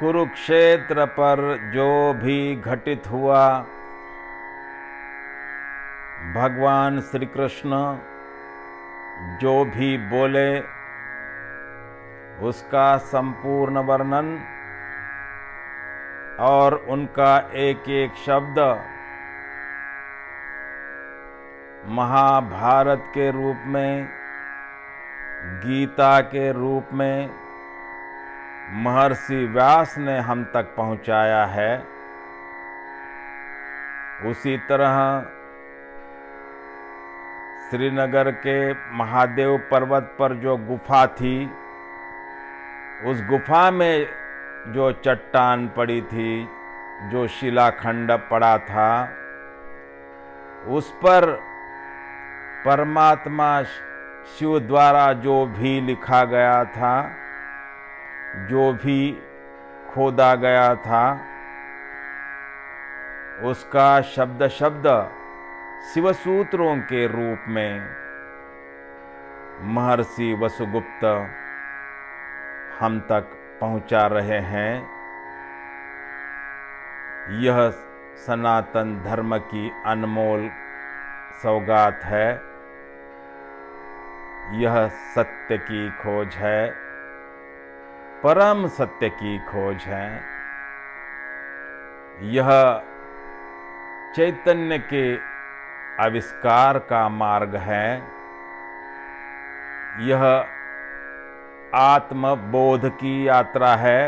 कुरुक्षेत्र पर जो भी घटित हुआ, भगवान श्री कृष्ण जो भी बोले उसका संपूर्ण वर्णन और उनका एक एक शब्द महाभारत के रूप में, गीता के रूप में महर्षि व्यास ने हम तक पहुंचाया है। उसी तरह श्रीनगर के महादेव पर्वत पर जो गुफा थी, उस गुफा में जो चट्टान पड़ी थी, जो शिलाखंड पड़ा था, उस पर परमात्मा शिव द्वारा जो भी लिखा गया था, जो भी खोदा गया था, उसका शब्द शब्द शिवसूत्रों के रूप में महर्षि वसुगुप्त हम तक पहुंचा रहे हैं। यह सनातन धर्म की अनमोल सौगात है। यह सत्य की खोज है, परम सत्य की खोज है। यह चैतन्य के आविष्कार का मार्ग है। यह आत्मबोध की यात्रा है।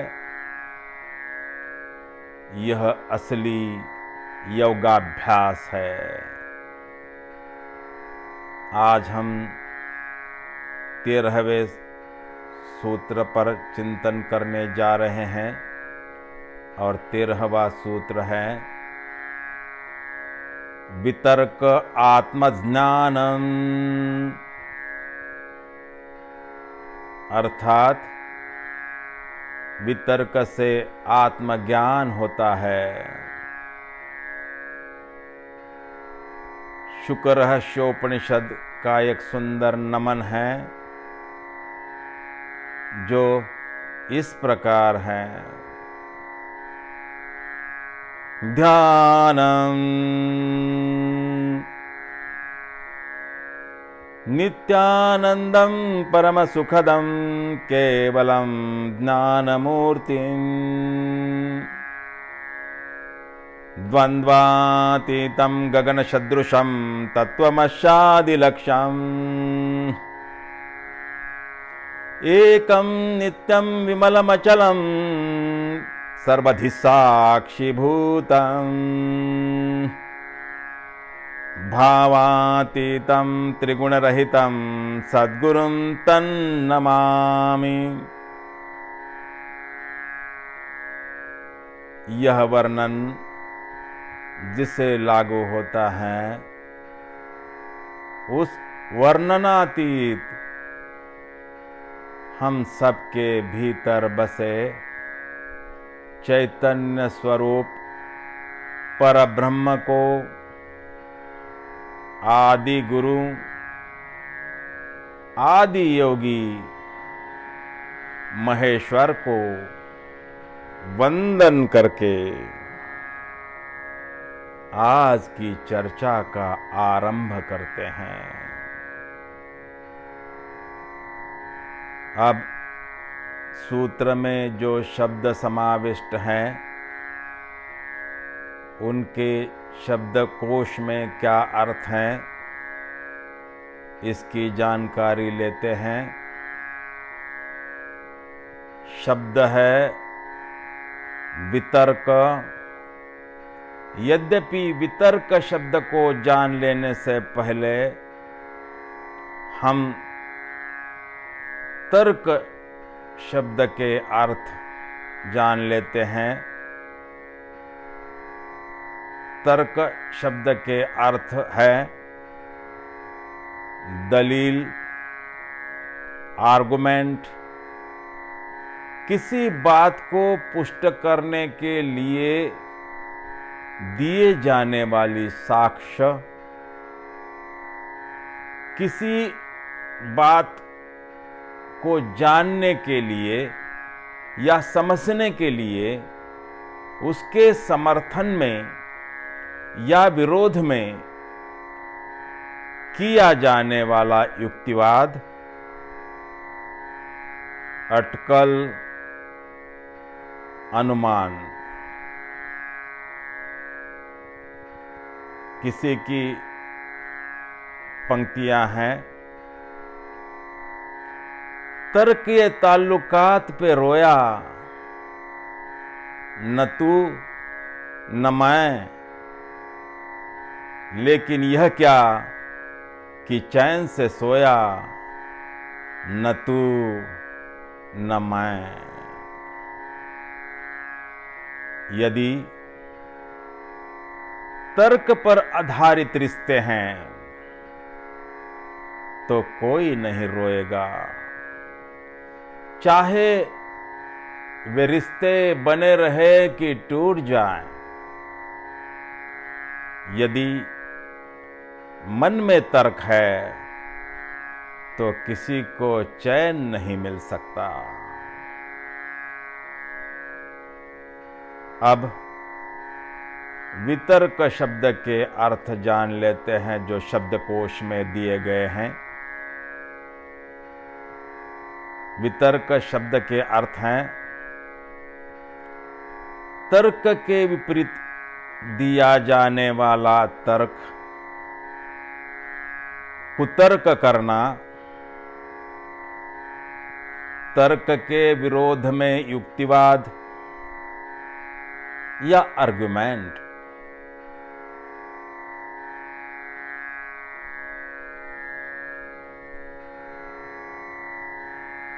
यह असली योगाभ्यास है। आज हम 13वें सूत्र पर चिंतन करने जा रहे हैं और 13वां सूत्र है वितर्क आत्मज्ञानम, अर्थात वितर्क से आत्मज्ञान होता है। शुक रहस्योपनिषद का एक सुंदर नमन है जो इस प्रकार है। ध्यानम नित्यानंदम परम सुखदम केवलम ज्ञानमूर्तिम द्वंद्वातीतं गगनसदृशं तत्त्वमस्यादिलक्ष्यम् एकं नित्यं विमलमचलं सर्वधि साक्षिभूतम् भावातीतं त्रिगुणरहितं सद्गुरुं तन्नमामि। यह वर्णन जिसे लागू होता है, उस वर्णनातीत हम सबके भीतर बसे चैतन्य स्वरूप परब्रह्म को, आदि गुरु, आदि योगी महेश्वर को वंदन करके आज की चर्चा का आरंभ करते हैं। अब सूत्र में जो शब्द समाविष्ट हैं, उनके शब्दकोश में क्या अर्थ हैं, इसकी जानकारी लेते हैं। शब्द है वितर्क। यद्यपि वितर्क शब्द को जान लेने से पहले हम तर्क शब्द के अर्थ जान लेते हैं। तर्क शब्द के अर्थ है दलील, आर्गुमेंट, किसी बात को पुष्ट करने के लिए दिए जाने वाली साक्ष्य, किसी बात को जानने के लिए या समझने के लिए उसके समर्थन में या विरोध में किया जाने वाला युक्तिवाद, अटकल, अनुमान किसी की पंक्तियां हैं, तर्क के ताल्लुकात पे रोया, न तू न मैं, लेकिन यह क्या कि चैन से सोया, न तू न मैं। यदि तर्क पर आधारित रिश्ते हैं तो कोई नहीं रोएगा, चाहे वे रिश्ते बने रहे कि टूट जाएं। यदि मन में तर्क है तो किसी को चैन नहीं मिल सकता। अब वितर्क शब्द के अर्थ जान लेते हैं जो शब्दकोश में दिए गए हैं। वितर्क शब्द के अर्थ हैं तर्क के विपरीत दिया जाने वाला तर्क, कुतर्क करना, तर्क के विरोध में युक्तिवाद या आर्गुमेंट।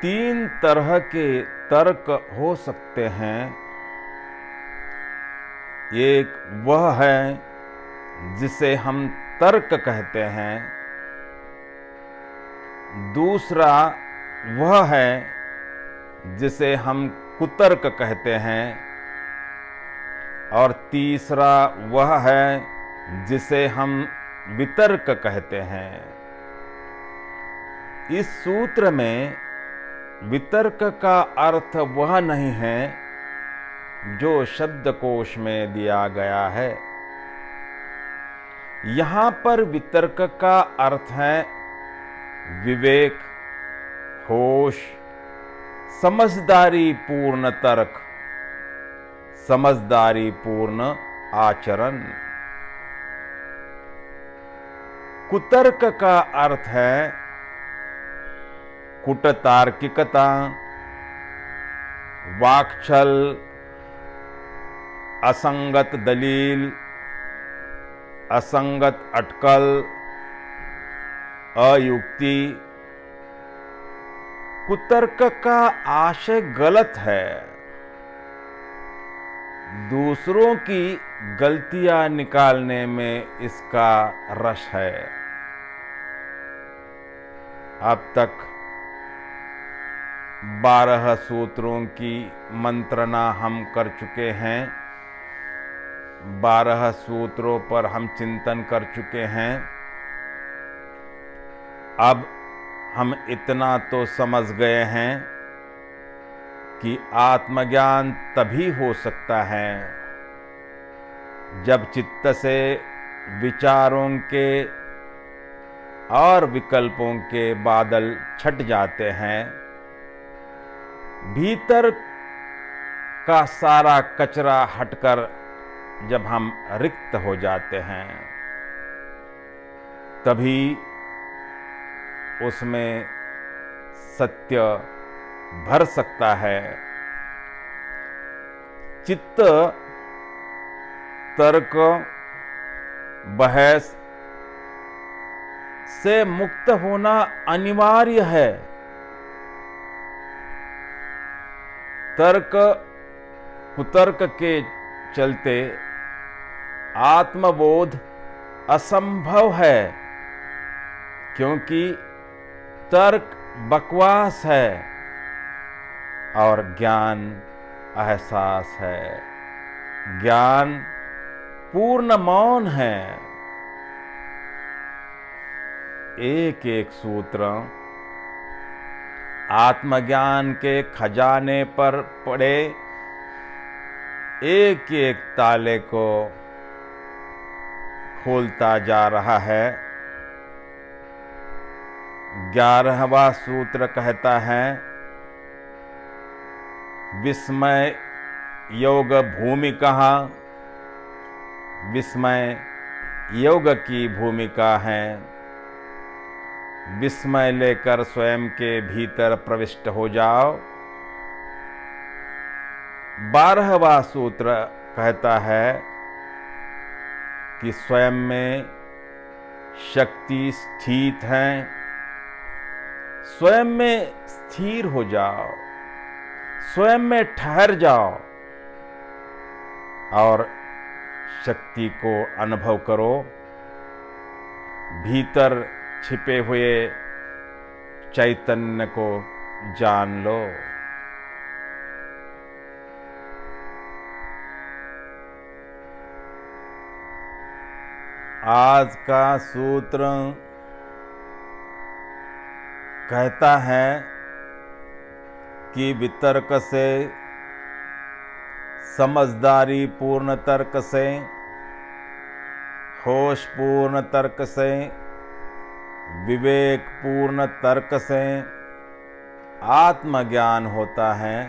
तीन तरह के तर्क हो सकते हैं। एक वह है जिसे हम तर्क कहते हैं, दूसरा वह है जिसे हम कुतर्क कहते हैं, और तीसरा वह है जिसे हम वितर्क कहते हैं। इस सूत्र में वितर्क का अर्थ वह नहीं है जो शब्दकोश में दिया गया है। यहां पर वितर्क का अर्थ है विवेक, होश, समझदारी पूर्ण तर्क, समझदारी पूर्ण आचरण। कुतर्क का अर्थ है कुटतार्किकता, वाक्छल, असंगत दलील, असंगत अटकल, अयुक्ति। कुतर्क का आशय गलत है, दूसरों की गलतियां निकालने में इसका रस है। अब तक 12 सूत्रों की मंत्रणा हम कर चुके हैं। 12 सूत्रों पर हम चिंतन कर चुके हैं। अब हम इतना तो समझ गए हैं कि आत्मज्ञान तभी हो सकता है जब चित्त से विचारों के और विकल्पों के बादल छट जाते हैं, भीतर का सारा कचरा हटकर जब हम रिक्त हो जाते हैं, तभी उसमें सत्य भर सकता है। चित्त तर्क, बहस से मुक्त होना अनिवार्य है। तर्क कुतर्क के चलते आत्मबोध असंभव है, क्योंकि तर्क बकवास है और ज्ञान एहसास है। ज्ञान पूर्ण मौन है। एक एक सूत्र आत्मज्ञान के खजाने पर पड़े एक एक ताले को खोलता जा रहा है। 11वां सूत्र कहता है, विस्मय योग भूमि कहाँ? विस्मय योग की भूमिका है। विस्मय लेकर स्वयं के भीतर प्रविष्ट हो जाओ। 12वां सूत्र कहता है कि स्वयं में शक्ति स्थित है। स्वयं में स्थिर हो जाओ, स्वयं में ठहर जाओ और शक्ति को अनुभव करो। भीतर छिपे हुए चैतन्य को जान लो। आज का सूत्र कहता है कि वितर्क से, समझदारी पूर्ण तर्क से, होश पूर्ण तर्क से, विवेक पूर्ण तर्क से आत्मज्ञान होता है।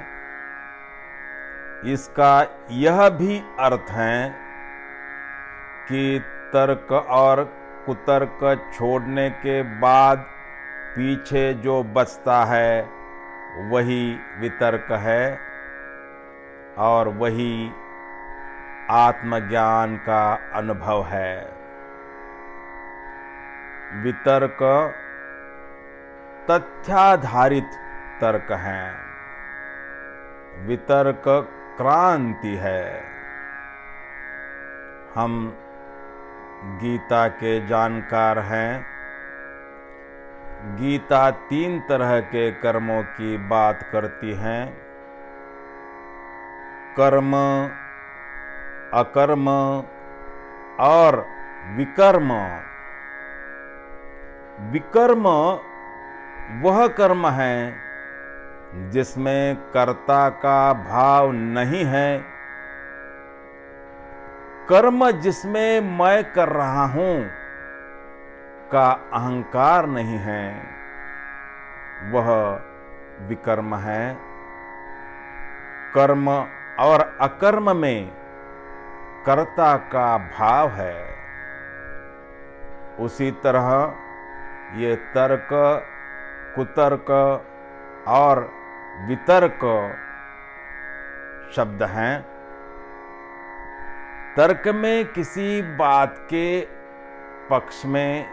इसका यह भी अर्थ है कि तर्क और कुतर्क छोड़ने के बाद पीछे जो बचता है वही वितर्क है और वही आत्मज्ञान का अनुभव है। वितर्क तथ्याधारित तर्क है, वितर्क क्रांति है। हम गीता के जानकार हैं। गीता 3 तरह के कर्मों की बात करती है, कर्म, अकर्म और विकर्म। विकर्म वह कर्म है जिसमें कर्ता का भाव नहीं है। कर्म जिसमें मैं कर रहा हूं का अहंकार नहीं है, वह विकर्म है। कर्म और अकर्म में कर्ता का भाव है। उसी तरह ये तर्क, कुतर्क और वितर्क शब्द हैं। तर्क में किसी बात के पक्ष में,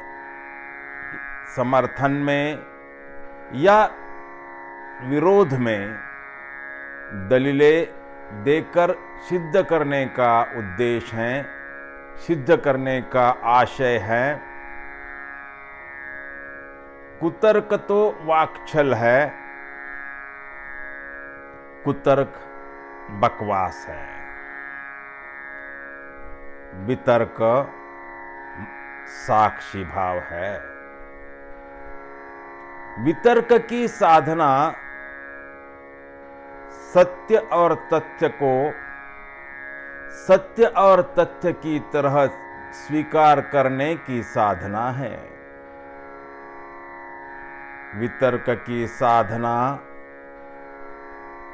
समर्थन में या विरोध में दलीलें देकर सिद्ध करने का उद्देश्य है, सिद्ध करने का आशय है। कुतर्क तो वाक्छल है, कुतर्क बकवास है। वितर्क साक्षी भाव है। वितर्क की साधना सत्य और तथ्य को सत्य और तथ्य की तरह स्वीकार करने की साधना है। वितर्क की साधना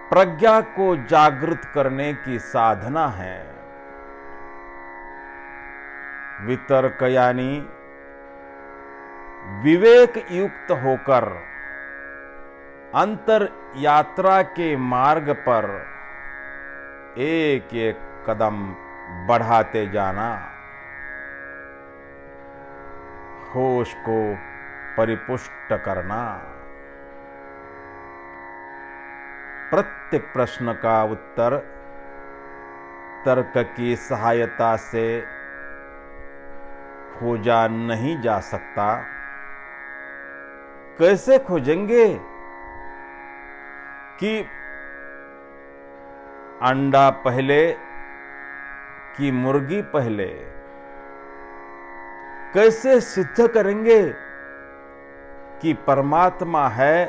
प्रज्ञा को जागृत करने की साधना है। वितर्क यानी विवेक युक्त होकर अंतर यात्रा के मार्ग पर एक एक कदम बढ़ाते जाना, होश को परिपुष्ट करना, प्रत्येक प्रश्न का उत्तर तर्क की सहायता से खोजा नहीं जा सकता। कैसे खोजेंगे कि अंडा पहले कि मुर्गी पहले? कैसे सिद्ध करेंगे कि परमात्मा है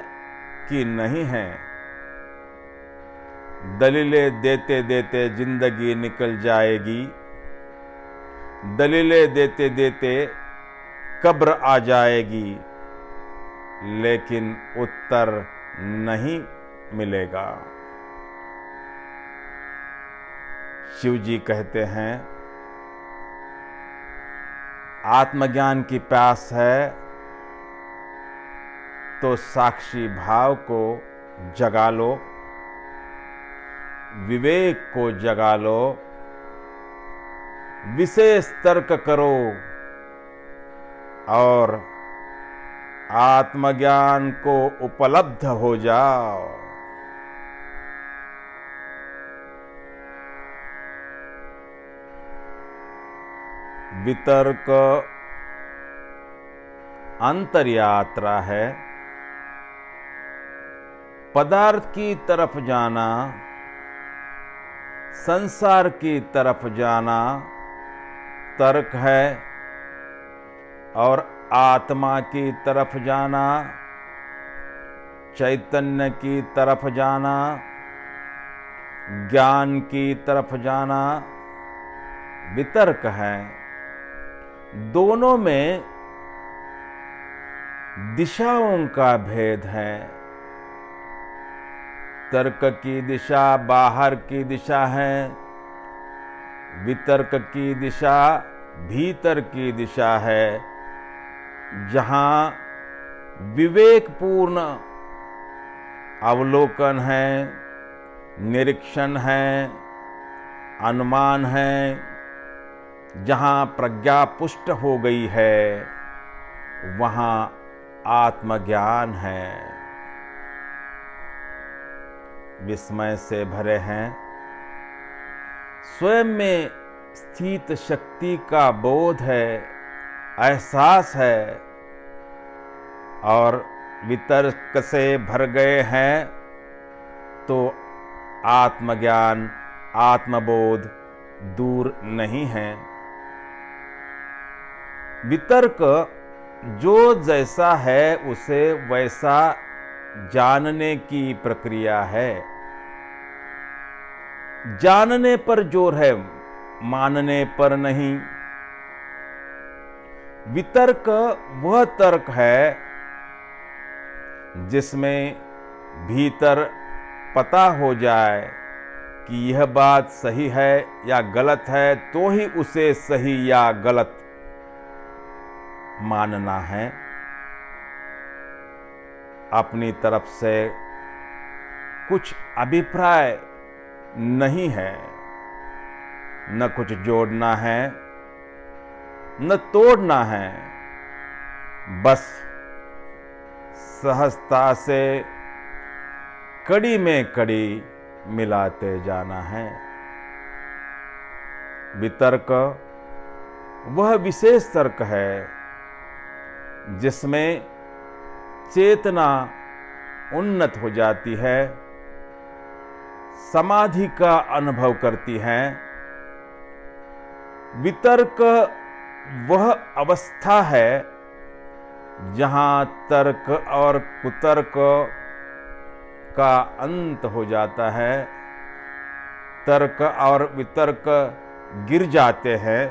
की नहीं है। दलीलें देते देते जिंदगी निकल जाएगी, दलीलें देते देते कब्र आ जाएगी, लेकिन उत्तर नहीं मिलेगा। शिव जी कहते हैं, आत्मज्ञान की प्यास है तो साक्षी भाव को जगा लो, विवेक को जगा लो, विशेष तर्क करो और आत्मज्ञान को उपलब्ध हो जाओ। वितर्क अंतर्यात्रा है। पदार्थ की तरफ जाना, संसार की तरफ जाना तर्क है, और आत्मा की तरफ जाना, चैतन्य की तरफ जाना, ज्ञान की तरफ जाना वितर्क है। दोनों में दिशाओं का भेद है। तर्क की दिशा बाहर की दिशा है, वितर्क की दिशा भीतर की दिशा है, जहां विवेकपूर्ण अवलोकन है, निरीक्षण है, अनुमान है, जहां प्रज्ञा पुष्ट हो गई है, वहां आत्मज्ञान है। विस्मय से भरे हैं, स्वयं में स्थित शक्ति का बोध है, एहसास है, और वितर्क से भर गए हैं तो आत्मज्ञान, आत्मबोध दूर नहीं है। वितर्क जो जैसा है उसे वैसा जानने की प्रक्रिया है। जानने पर जोर है, मानने पर नहीं। वितर्क वह तर्क है जिसमें भीतर पता हो जाए कि यह बात सही है या गलत है, तो ही उसे सही या गलत मानना है। अपनी तरफ से कुछ अभिप्राय नहीं है, न कुछ जोड़ना है न तोड़ना है, बस सहजता से कड़ी में कड़ी मिलाते जाना है। वितर्क वह विशेष तर्क है जिसमें चेतना उन्नत हो जाती है, समाधि का अनुभव करती है। वितर्क वह अवस्था है जहां तर्क और कुतर्क का अंत हो जाता है, तर्क और वितर्क गिर जाते हैं।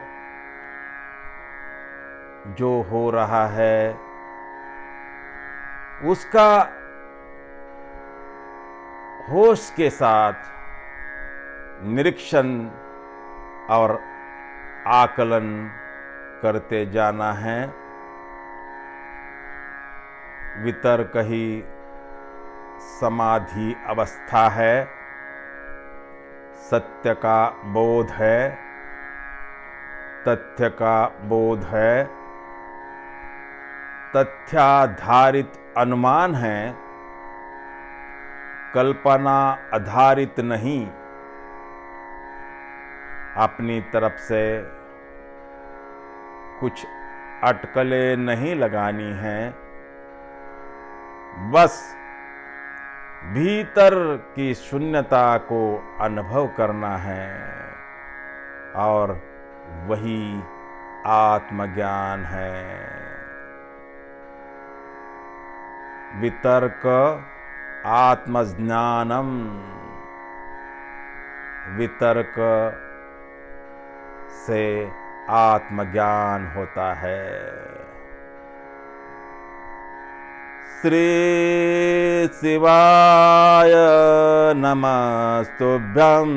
जो हो रहा है उसका होश के साथ निरीक्षण और आकलन करते जाना है। वितर्क ही समाधि अवस्था है, सत्य का बोध है, तथ्य का बोध है, तथ्याधारित अनुमान है, कल्पना आधारित नहीं। अपनी तरफ से कुछ अटकलें नहीं लगानी हैं, बस भीतर की शून्यता को अनुभव करना है, और वही आत्मज्ञान है। वितर्क आत्मज्ञानम वितर्क से आत्मज्ञान होता है। श्री शिवाय नमस्तुभ्यं।